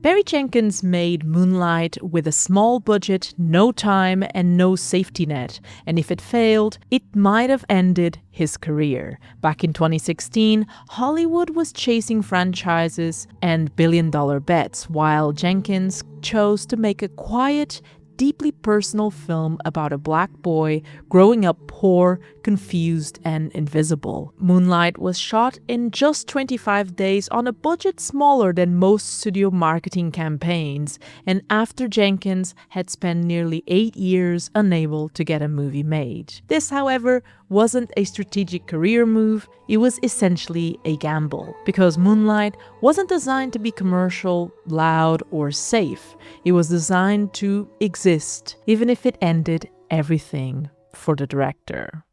Barry Jenkins made Moonlight with a small budget, no time, and no safety net, and if it failed, it might have ended his career. Back in 2016, Hollywood was chasing franchises and billion-dollar bets, while Jenkins chose to make a quiet, deeply personal film about a black boy growing up poor, confused, and invisible. Moonlight was shot in just 25 days on a budget smaller than most studio marketing campaigns, and after Jenkins had spent nearly 8 years unable to get a movie made. This, however, wasn't a strategic career move, it was essentially a gamble, because Moonlight wasn't designed to be commercial, loud, or safe. It was designed to exist, even if it ended everything for the director.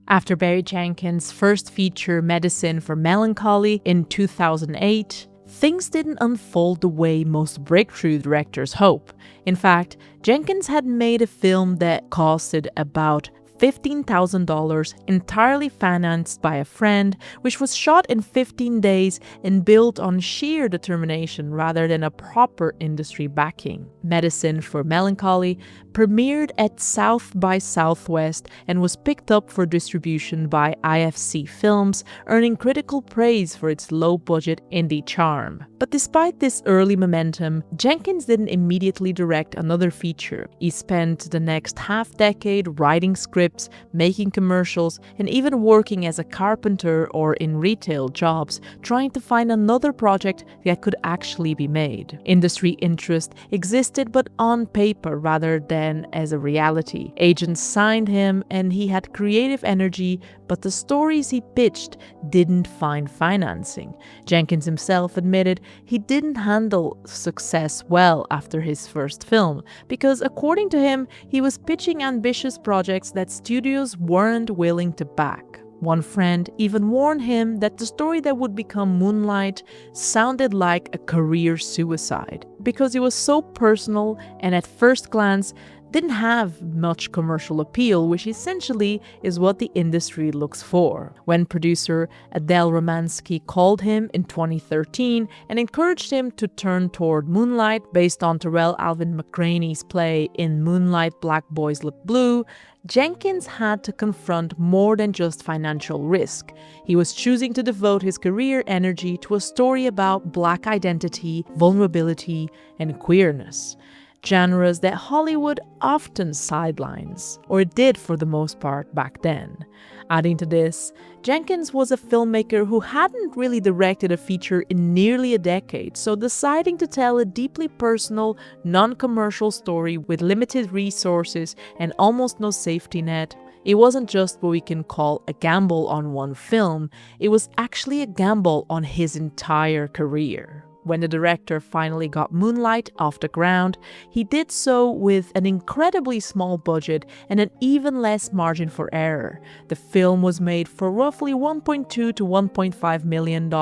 After Barry Jenkins' first feature, Medicine for Melancholy, in 2008, things didn't unfold the way most breakthrough directors hope. In fact, Jenkins had made a film that costed about $15,000, entirely financed by a friend, which was shot in 15 days and built on sheer determination rather than a proper industry backing. Medicine for Melancholy premiered at South by Southwest and was picked up for distribution by IFC Films, earning critical praise for its low-budget indie charm. But despite this early momentum, Jenkins didn't immediately direct another feature. He spent the next half-decade writing scripts, making commercials, and even working as a carpenter or in retail jobs, trying to find another project that could actually be made. Industry interest existed, but on paper rather than as a reality. Agents signed him and he had creative energy, but the stories he pitched didn't find financing. Jenkins himself admitted he didn't handle success well after his first film, because according to him, he was pitching ambitious projects that studios weren't willing to back. One friend even warned him that the story that would become Moonlight sounded like a career suicide, because it was so personal and at first glance didn't have much commercial appeal, which essentially is what the industry looks for. When producer Adele Romansky called him in 2013 and encouraged him to turn toward Moonlight, based on Terrell Alvin McCraney's play In Moonlight, Black Boys Look Blue, Jenkins had to confront more than just financial risk. He was choosing to devote his career energy to a story about Black identity, vulnerability, and queerness. Genres that Hollywood often sidelines, or it did for the most part back then. Adding to this, Jenkins was a filmmaker who hadn't really directed a feature in nearly a decade, so deciding to tell a deeply personal, non-commercial story with limited resources and almost no safety net, it wasn't just what we can call a gamble on one film, it was actually a gamble on his entire career. When the director finally got Moonlight off the ground, he did so with an incredibly small budget and an even less margin for error. The film was made for roughly $1.2 to $1.5 million,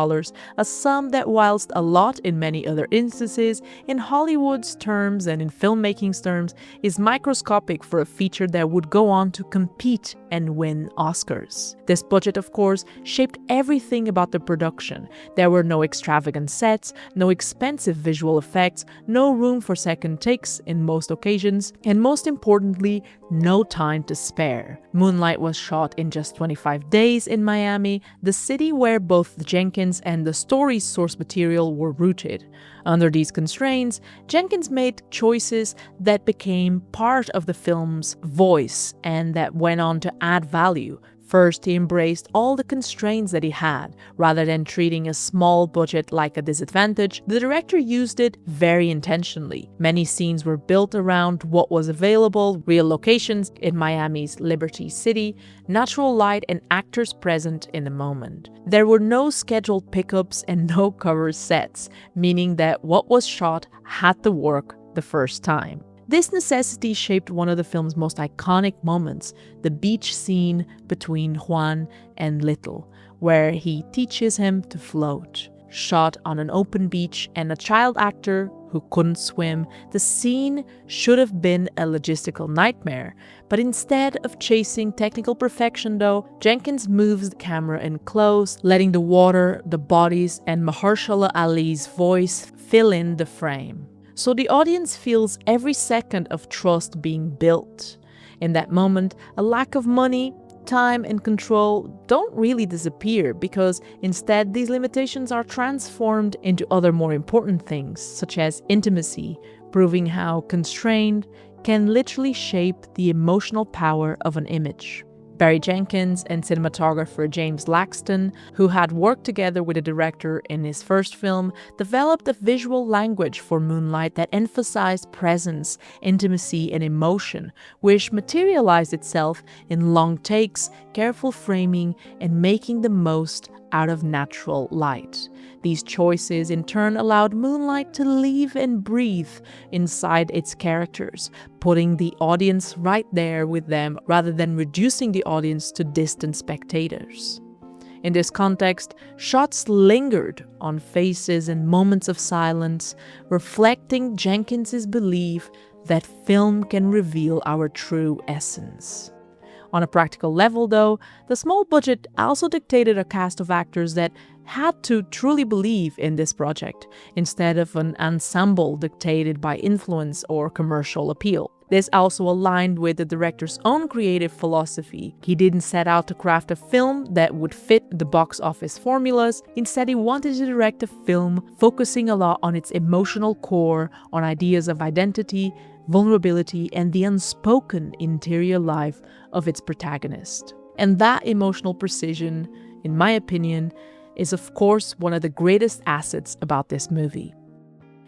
a sum that, whilst a lot in many other instances, in Hollywood's terms and in filmmaking's terms, is microscopic for a feature that would go on to compete and win Oscars. This budget, of course, shaped everything about the production. There were no extravagant sets, no expensive visual effects, no room for second takes in most occasions, and most importantly, no time to spare. Moonlight was shot in just 25 days in Miami, the city where both Jenkins and the story's source material were rooted. Under these constraints, Jenkins made choices that became part of the film's voice and that went on to add value. First, he embraced all the constraints that he had. Rather than treating a small budget like a disadvantage, the director used it very intentionally. Many scenes were built around what was available, real locations in Miami's Liberty City, natural light, and actors present in the moment. There were no scheduled pickups and no cover sets, meaning that what was shot had to work the first time. This necessity shaped one of the film's most iconic moments, the beach scene between Juan and Little, where he teaches him to float. Shot on an open beach and a child actor who couldn't swim, the scene should have been a logistical nightmare. But instead of chasing technical perfection though, Jenkins moves the camera in close, letting the water, the bodies, and Mahershala Ali's voice fill in the frame. So the audience feels every second of trust being built. In that moment, a lack of money, time, and control don't really disappear, because instead these limitations are transformed into other more important things, such as intimacy, proving how constraint can literally shape the emotional power of an image. Barry Jenkins and cinematographer James Laxton, who had worked together with the director in his first film, developed a visual language for Moonlight that emphasized presence, intimacy, and emotion, which materialized itself in long takes, careful framing, and making the most out of natural light. These choices in turn allowed Moonlight to live and breathe inside its characters, putting the audience right there with them rather than reducing the audience to distant spectators. In this context, shots lingered on faces and moments of silence, reflecting Jenkins's belief that film can reveal our true essence. On a practical level, though, the small budget also dictated a cast of actors that had to truly believe in this project, instead of an ensemble dictated by influence or commercial appeal. This also aligned with the director's own creative philosophy. He didn't set out to craft a film that would fit the box office formulas. Instead, he wanted to direct a film focusing a lot on its emotional core, on ideas of identity, vulnerability, and the unspoken interior life of its protagonist. And that emotional precision, in my opinion, is of course one of the greatest assets about this movie.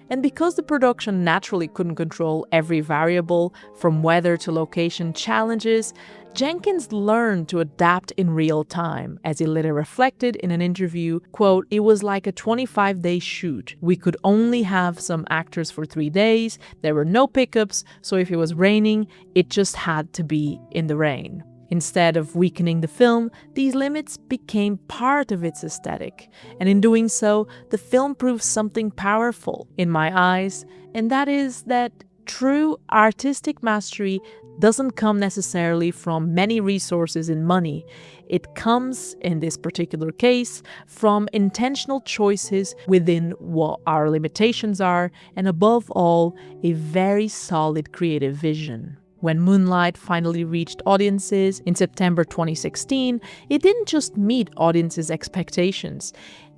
And because the production naturally couldn't control every variable, from weather to location challenges, Jenkins learned to adapt in real time. As he later reflected in an interview, quote, "It was like a 25-day shoot. We could only have some actors for 3 days. There were no pickups, so if it was raining, it just had to be in the rain." Instead of weakening the film, these limits became part of its aesthetic. And in doing so, the film proves something powerful in my eyes, and that is that true artistic mastery doesn't come necessarily from many resources and money. It comes, in this particular case, from intentional choices within what our limitations are, and above all, a very solid creative vision. When Moonlight finally reached audiences in September 2016, it didn't just meet audiences' expectations.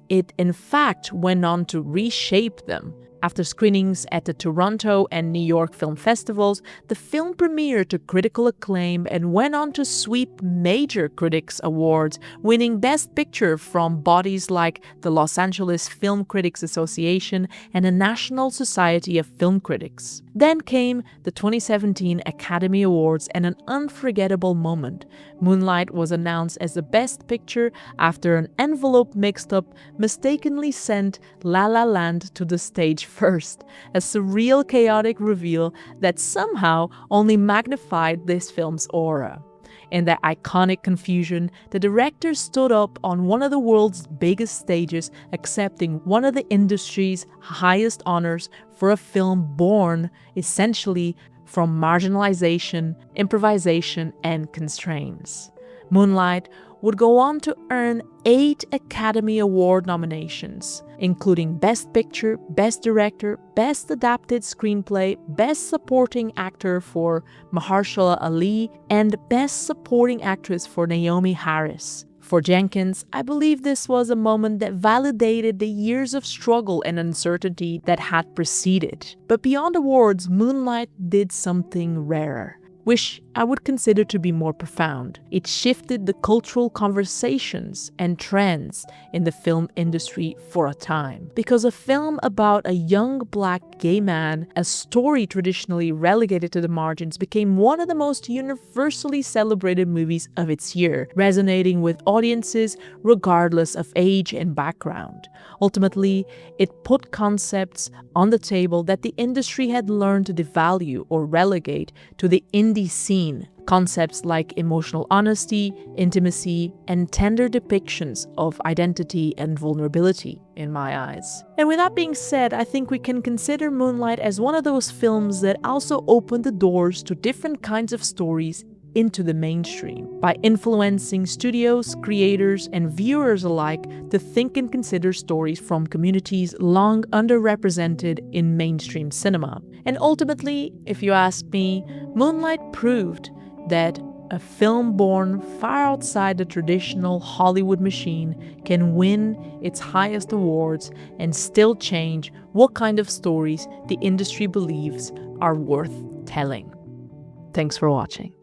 It, in fact, went on to reshape them. After screenings at the Toronto and New York film festivals, the film premiered to critical acclaim and went on to sweep major critics' awards, winning Best Picture from bodies like the Los Angeles Film Critics Association and the National Society of Film Critics. Then came the 2017 Academy Awards and an unforgettable moment. Moonlight was announced as the Best Picture after an envelope mixed-up mistakenly sent La La Land to the stage first, a surreal, chaotic reveal that somehow only magnified this film's aura. In that iconic confusion, the director stood up on one of the world's biggest stages, accepting one of the industry's highest honors for a film born, essentially, from marginalization, improvisation, and constraints. Moonlight would go on to earn 8 Academy Award nominations, including Best Picture, Best Director, Best Adapted Screenplay, Best Supporting Actor for Mahershala Ali, and Best Supporting Actress for Naomi Harris. For Jenkins, I believe this was a moment that validated the years of struggle and uncertainty that had preceded. But beyond awards, Moonlight did something rarer, which I would consider to be more profound. It shifted the cultural conversations and trends in the film industry for a time. Because a film about a young black gay man, a story traditionally relegated to the margins, became one of the most universally celebrated movies of its year, resonating with audiences regardless of age and background. Ultimately, it put concepts on the table that the industry had learned to devalue or relegate to the indie scene. Concepts like emotional honesty, intimacy, and tender depictions of identity and vulnerability, in my eyes. And with that being said, I think we can consider Moonlight as one of those films that also opened the doors to different kinds of stories into the mainstream by influencing studios, creators, and viewers alike to think and consider stories from communities long underrepresented in mainstream cinema. And ultimately, if you ask me, Moonlight proved that a film born far outside the traditional Hollywood machine can win its highest awards and still change what kind of stories the industry believes are worth telling. Thanks for watching.